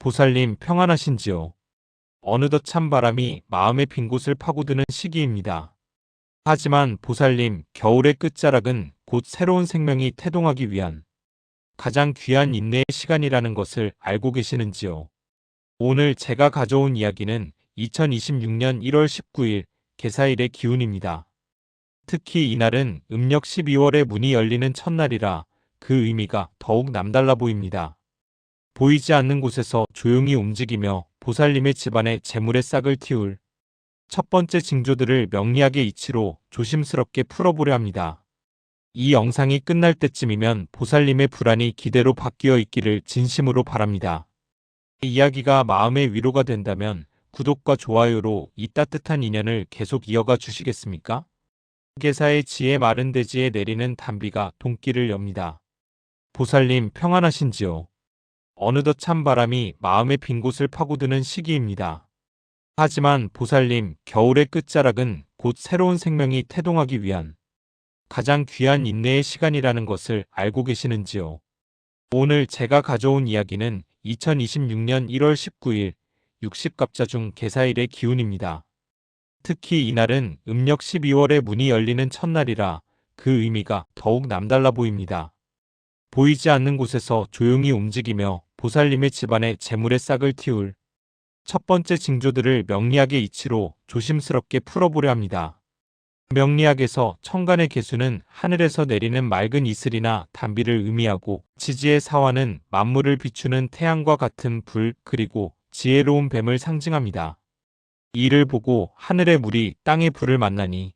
보살님 평안하신지요? 어느덧 찬바람이 마음의 빈 곳을 파고드는 시기입니다. 하지만 보살님, 겨울의 끝자락은 곧 새로운 생명이 태동하기 위한 가장 귀한 인내의 시간이라는 것을 알고 계시는지요? 오늘 제가 가져온 이야기는 2026년 1월 19일 개사일의 기운입니다. 특히 이날은 음력 12월의 문이 열리는 첫날이라 그 의미가 더욱 남달라 보입니다. 보이지 않는 곳에서 조용히 움직이며 보살님의 집안에 재물의 싹을 틔울 첫 번째 징조들을 명리학의 이치로 조심스럽게 풀어보려 합니다. 이 영상이 끝날 때쯤이면 보살님의 불안이 기대로 바뀌어 있기를 진심으로 바랍니다. 이 이야기가 마음의 위로가 된다면 구독과 좋아요로 이 따뜻한 인연을 계속 이어가 주시겠습니까? 개사의 지혜 마른 대지에 내리는 단비가 돈길을 엽니다. 보살님 평안하신지요? 어느덧 찬바람이 마음의 빈 곳을 파고드는 시기입니다. 하지만 보살님, 겨울의 끝자락은 곧 새로운 생명이 태동하기 위한 가장 귀한 인내의 시간이라는 것을 알고 계시는지요? 오늘 제가 가져온 이야기는 2026년 1월 19일 60갑자 중 개사일의 기운입니다. 특히 이날은 음력 12월의 문이 열리는 첫날이라 그 의미가 더욱 남달라 보입니다. 보이지 않는 곳에서 조용히 움직이며 보살님의 집안에 재물의 싹을 틔울 첫 번째 징조들을 명리학의 이치로 조심스럽게 풀어보려 합니다. 명리학에서 천간의 개수는 하늘에서 내리는 맑은 이슬이나 단비를 의미하고 지지의 사화는 만물을 비추는 태양과 같은 불 그리고 지혜로운 뱀을 상징합니다. 이를 보고 하늘의 물이 땅의 불을 만나니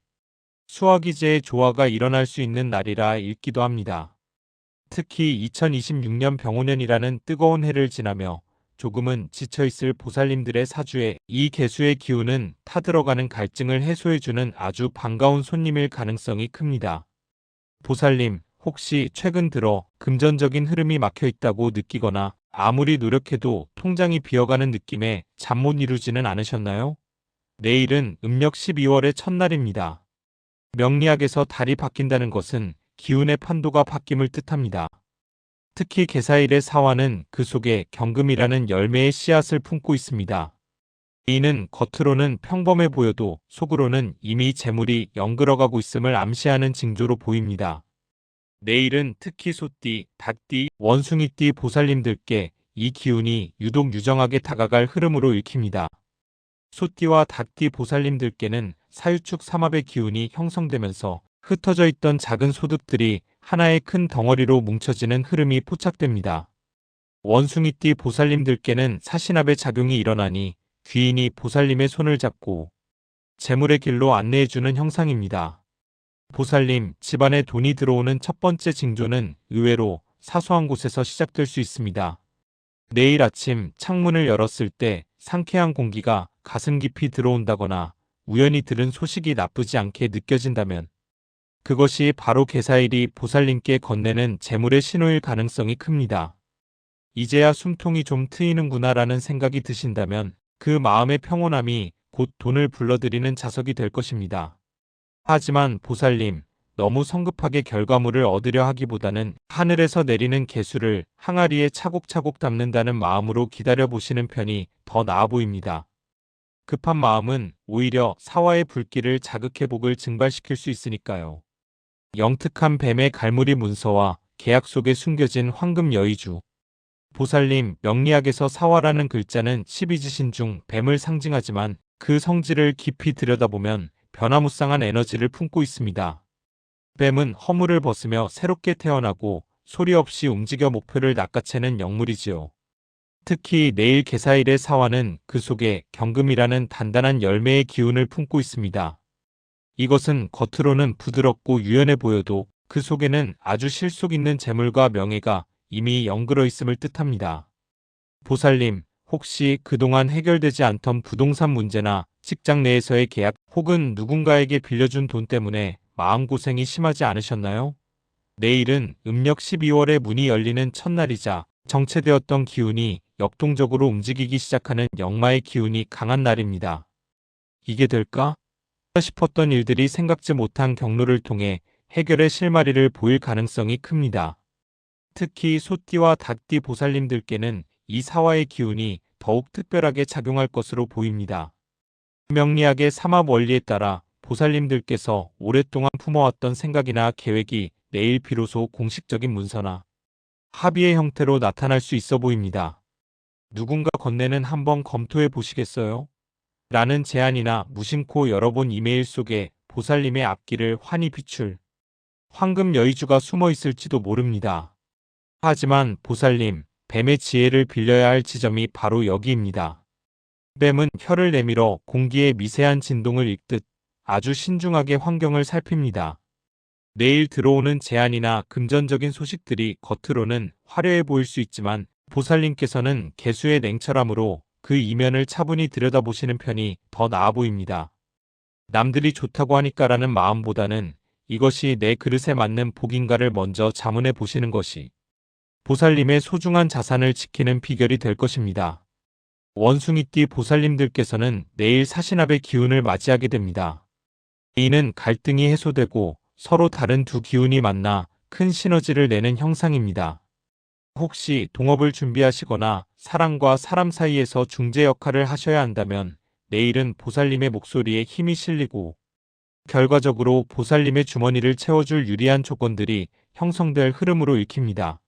수화기제의 조화가 일어날 수 있는 날이라 읽기도 합니다. 특히 2026년 병오년이라는 뜨거운 해를 지나며 조금은 지쳐있을 보살님들의 사주에 이 개수의 기운은 타들어가는 갈증을 해소해주는 아주 반가운 손님일 가능성이 큽니다. 보살님, 혹시 최근 들어 금전적인 흐름이 막혀있다고 느끼거나 아무리 노력해도 통장이 비어가는 느낌에 잠 못 이루지는 않으셨나요? 내일은 음력 12월의 첫날입니다. 명리학에서 달이 바뀐다는 것은 기운의 판도가 바뀜을 뜻합니다. 특히 개사일의 사화는 그 속에 경금이라는 열매의 씨앗을 품고 있습니다. 이는 겉으로는 평범해 보여도 속으로는 이미 재물이 연글어가고 있음을 암시하는 징조로 보입니다. 내일은 특히 소띠, 닭띠, 원숭이띠 보살님들께 이 기운이 유독 유정하게 다가갈 흐름으로 읽힙니다. 소띠와 닭띠 보살님들께는 사유축 삼합의 기운이 형성되면서 흩어져 있던 작은 소득들이 하나의 큰 덩어리로 뭉쳐지는 흐름이 포착됩니다. 원숭이띠 보살님들께는 사신합의 작용이 일어나니 귀인이 보살님의 손을 잡고 재물의 길로 안내해주는 형상입니다. 보살님, 집안에 돈이 들어오는 첫 번째 징조는 의외로 사소한 곳에서 시작될 수 있습니다. 내일 아침 창문을 열었을 때 상쾌한 공기가 가슴 깊이 들어온다거나 우연히 들은 소식이 나쁘지 않게 느껴진다면 그것이 바로 개사일이 보살님께 건네는 재물의 신호일 가능성이 큽니다. 이제야 숨통이 좀 트이는구나라는 생각이 드신다면 그 마음의 평온함이 곧 돈을 불러들이는 자석이 될 것입니다. 하지만 보살님, 너무 성급하게 결과물을 얻으려 하기보다는 하늘에서 내리는 개수를 항아리에 차곡차곡 담는다는 마음으로 기다려보시는 편이 더 나아 보입니다. 급한 마음은 오히려 사화의 불길을 자극해 복을 증발시킬 수 있으니까요. 영특한 뱀의 갈무리 문서와 계약 속에 숨겨진 황금 여의주. 보살님, 명리학에서 사화라는 글자는 12지신 중 뱀을 상징하지만 그 성질을 깊이 들여다보면 변화무쌍한 에너지를 품고 있습니다. 뱀은 허물을 벗으며 새롭게 태어나고 소리 없이 움직여 목표를 낚아채는 영물이지요. 특히 내일 개사일의 사화는 그 속에 경금이라는 단단한 열매의 기운을 품고 있습니다. 이것은 겉으로는 부드럽고 유연해 보여도 그 속에는 아주 실속 있는 재물과 명예가 이미 연글어 있음을 뜻합니다. 보살님, 혹시 그동안 해결되지 않던 부동산 문제나 직장 내에서의 계약 혹은 누군가에게 빌려준 돈 때문에 마음고생이 심하지 않으셨나요? 내일은 음력 12월의 문이 열리는 첫날이자 정체되었던 기운이 역동적으로 움직이기 시작하는 역마의 기운이 강한 날입니다. 이게 될까? 싶었던 일들이 생각지 못한 경로를 통해 해결의 실마리를 보일 가능성이 큽니다. 특히 소띠와 닭띠 보살님들께는 이 사화의 기운이 더욱 특별하게 작용할 것으로 보입니다. 명리학의 삼합 원리에 따라 보살님들께서 오랫동안 품어왔던 생각이나 계획이 내일 비로소 공식적인 문서나 합의의 형태로 나타날 수 있어 보입니다. 누군가 건네는 한번 검토해 보시겠어요? 라는 제안이나 무심코 열어본 이메일 속에 보살님의 앞길을 환히 비출 황금 여의주가 숨어 있을지도 모릅니다. 하지만 보살님, 뱀의 지혜를 빌려야 할 지점이 바로 여기입니다. 뱀은 혀를 내밀어 공기의 미세한 진동을 읽듯 아주 신중하게 환경을 살핍니다. 내일 들어오는 제안이나 금전적인 소식들이 겉으로는 화려해 보일 수 있지만 보살님께서는 개수의 냉철함으로 그 이면을 차분히 들여다보시는 편이 더 나아 보입니다. 남들이 좋다고 하니까라는 마음보다는 이것이 내 그릇에 맞는 복인가를 먼저 자문해 보시는 것이 보살님의 소중한 자산을 지키는 비결이 될 것입니다. 원숭이띠 보살님들께서는 내일 사신합의 기운을 맞이하게 됩니다. 이는 갈등이 해소되고 서로 다른 두 기운이 만나 큰 시너지를 내는 형상입니다. 혹시 동업을 준비하시거나 사람과 사람 사이에서 중재 역할을 하셔야 한다면 내일은 보살님의 목소리에 힘이 실리고 결과적으로 보살님의 주머니를 채워줄 유리한 조건들이 형성될 흐름으로 읽힙니다.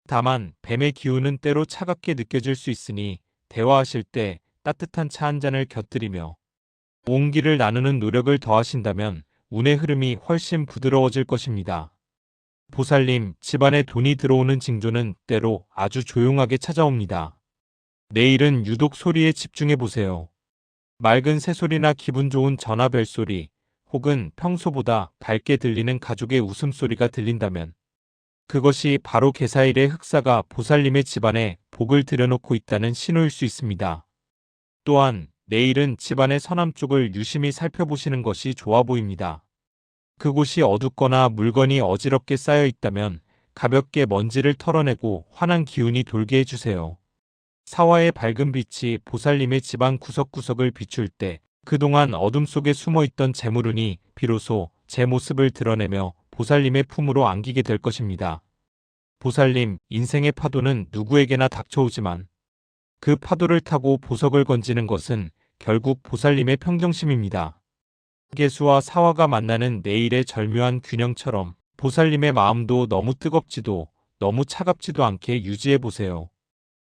다만 뱀의 기운은 때로 차갑게 느껴질 수 있으니 대화하실 때 따뜻한 차 한 잔을 곁들이며 온기를 나누는 노력을 더하신다면 운의 흐름이 훨씬 부드러워질 것입니다. 보살님, 집안에 돈이 들어오는 징조는 때로 아주 조용하게 찾아옵니다. 내일은 유독 소리에 집중해 보세요. 맑은 새소리나 기분 좋은 전화 벨소리, 혹은 평소보다 밝게 들리는 가족의 웃음소리가 들린다면 그것이 바로 개사일의 흑사가 보살님의 집안에 복을 들여놓고 있다는 신호일 수 있습니다. 또한 내일은 집안의 서남쪽을 유심히 살펴보시는 것이 좋아 보입니다. 그곳이 어둡거나 물건이 어지럽게 쌓여 있다면 가볍게 먼지를 털어내고 환한 기운이 돌게 해주세요. 사화의 밝은 빛이 보살님의 집안 구석구석을 비출 때 그동안 어둠 속에 숨어있던 재물운이 비로소 제 모습을 드러내며 보살님의 품으로 안기게 될 것입니다. 보살님, 인생의 파도는 누구에게나 닥쳐오지만 그 파도를 타고 보석을 건지는 것은 결국 보살님의 평정심입니다. 개수와 사화가 만나는 내일의 절묘한 균형처럼 보살님의 마음도 너무 뜨겁지도 너무 차갑지도 않게 유지해 보세요.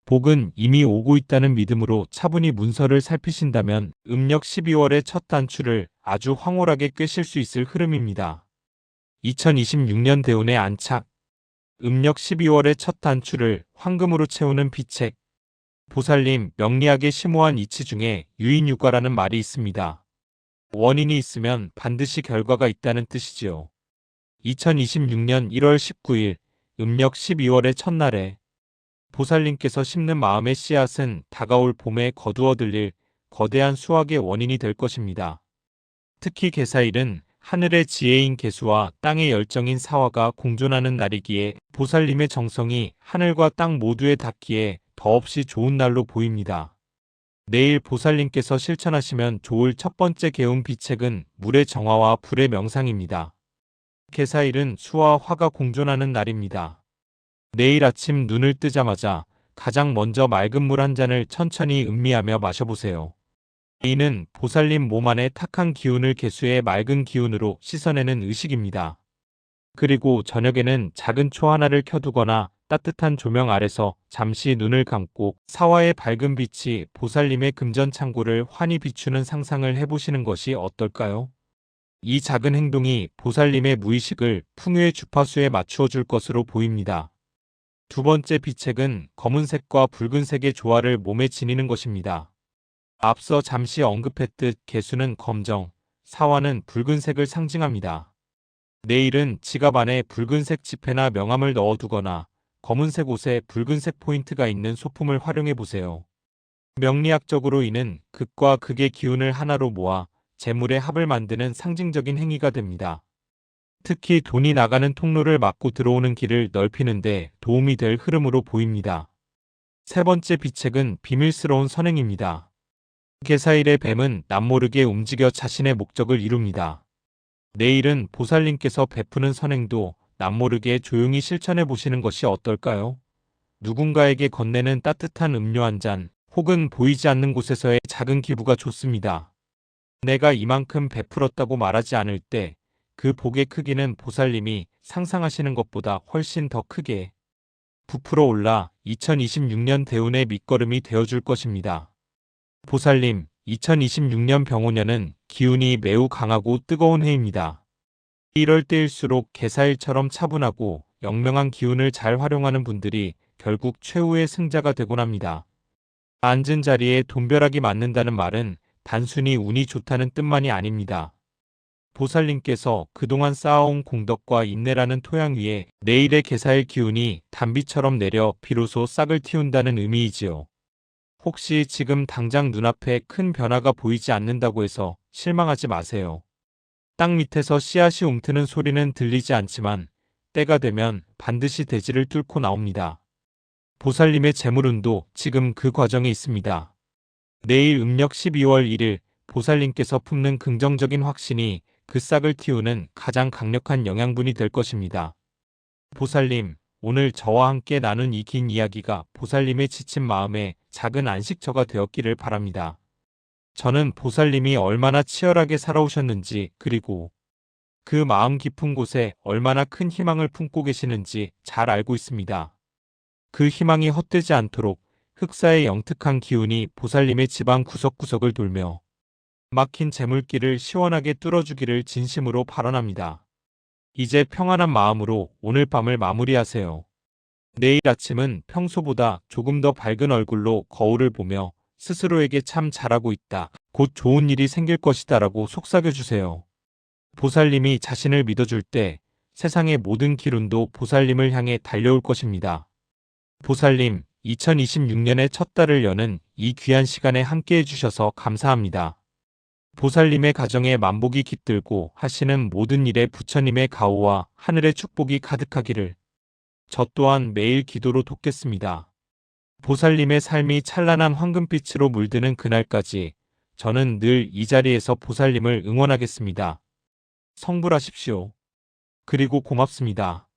복은 이미 오고 있다는 믿음으로 차분히 문서를 살피신다면 음력 12월의 첫 단추를 아주 황홀하게 꿰실 수 있을 흐름입니다. 2026년 대운의 안착. 음력 12월의 첫 단추를 황금으로 채우는 비책. 보살님, 명리학의 심오한 이치 중에 유인유과라는 말이 있습니다. 원인이 있으면 반드시 결과가 있다는 뜻이지요. 2026년 1월 19일 음력 12월의 첫날에 보살님께서 심는 마음의 씨앗은 다가올 봄에 거두어 들릴 거대한 수확의 원인이 될 것입니다. 특히 개사일은 하늘의 지혜인 개수와 땅의 열정인 사화가 공존하는 날이기에 보살님의 정성이 하늘과 땅 모두에 닿기에 더없이 좋은 날로 보입니다. 내일 보살님께서 실천하시면 좋을 첫 번째 개운 비책은 물의 정화와 불의 명상입니다. 개사일은 수와 화가 공존하는 날입니다. 내일 아침 눈을 뜨자마자 가장 먼저 맑은 물 한 잔을 천천히 음미하며 마셔보세요. 이는 보살님 몸 안의 탁한 기운을 개수의 맑은 기운으로 씻어내는 의식입니다. 그리고 저녁에는 작은 초 하나를 켜두거나 따뜻한 조명 아래서 잠시 눈을 감고 사화의 밝은 빛이 보살님의 금전 창고를 환히 비추는 상상을 해보시는 것이 어떨까요? 이 작은 행동이 보살님의 무의식을 풍요의 주파수에 맞추어 줄 것으로 보입니다. 두 번째 비책은 검은색과 붉은색의 조화를 몸에 지니는 것입니다. 앞서 잠시 언급했듯 개수는 검정, 사화는 붉은색을 상징합니다. 내일은 지갑 안에 붉은색 지폐나 명함을 넣어두거나 검은색 옷에 붉은색 포인트가 있는 소품을 활용해 보세요. 명리학적으로 이는 극과 극의 기운을 하나로 모아 재물의 합을 만드는 상징적인 행위가 됩니다. 특히 돈이 나가는 통로를 막고 들어오는 길을 넓히는 데 도움이 될 흐름으로 보입니다. 세 번째 비책은 비밀스러운 선행입니다. 개사일의 뱀은 남모르게 움직여 자신의 목적을 이룹니다. 내일은 보살님께서 베푸는 선행도 남모르게 조용히 실천해 보시는 것이 어떨까요? 누군가에게 건네는 따뜻한 음료 한 잔, 혹은 보이지 않는 곳에서의 작은 기부가 좋습니다. 내가 이만큼 베풀었다고 말하지 않을 때 그 복의 크기는 보살님이 상상하시는 것보다 훨씬 더 크게 부풀어 올라 2026년 대운의 밑거름이 되어줄 것입니다. 보살님, 2026년 병오년은 기운이 매우 강하고 뜨거운 해입니다. 이럴 때일수록 개사일처럼 차분하고 영명한 기운을 잘 활용하는 분들이 결국 최후의 승자가 되곤 합니다. 앉은 자리에 돈벼락이 맞는다는 말은 단순히 운이 좋다는 뜻만이 아닙니다. 보살님께서 그동안 쌓아온 공덕과 인내라는 토양 위에 내일의 개사일 기운이 단비처럼 내려 비로소 싹을 틔운다는 의미이지요. 혹시 지금 당장 눈앞에 큰 변화가 보이지 않는다고 해서 실망하지 마세요. 땅 밑에서 씨앗이 움트는 소리는 들리지 않지만 때가 되면 반드시 대지를 뚫고 나옵니다. 보살님의 재물운도 지금 그 과정에 있습니다. 내일 음력 12월 1일 보살님께서 품는 긍정적인 확신이 그 싹을 틔우는 가장 강력한 영양분이 될 것입니다. 보살님, 오늘 저와 함께 나눈 이 긴 이야기가 보살님의 지친 마음에 작은 안식처가 되었기를 바랍니다. 저는 보살님이 얼마나 치열하게 살아오셨는지, 그리고 그 마음 깊은 곳에 얼마나 큰 희망을 품고 계시는지 잘 알고 있습니다. 그 희망이 헛되지 않도록 흑사의 영특한 기운이 보살님의 집안 구석구석을 돌며 막힌 재물길을 시원하게 뚫어주기를 진심으로 발언합니다. 이제 평안한 마음으로 오늘 밤을 마무리하세요. 내일 아침은 평소보다 조금 더 밝은 얼굴로 거울을 보며 스스로에게 참 잘하고 있다, 곧 좋은 일이 생길 것이다 라고 속삭여주세요. 보살님이 자신을 믿어줄 때 세상의 모든 기운도 보살님을 향해 달려올 것입니다. 보살님, 2026년의 첫 달을 여는 이 귀한 시간에 함께 해주셔서 감사합니다. 보살님의 가정에 만복이 깃들고 하시는 모든 일에 부처님의 가호와 하늘의 축복이 가득하기를 저 또한 매일 기도로 돕겠습니다. 보살님의 삶이 찬란한 황금빛으로 물드는 그날까지 저는 늘 이 자리에서 보살님을 응원하겠습니다. 성불하십시오. 그리고 고맙습니다.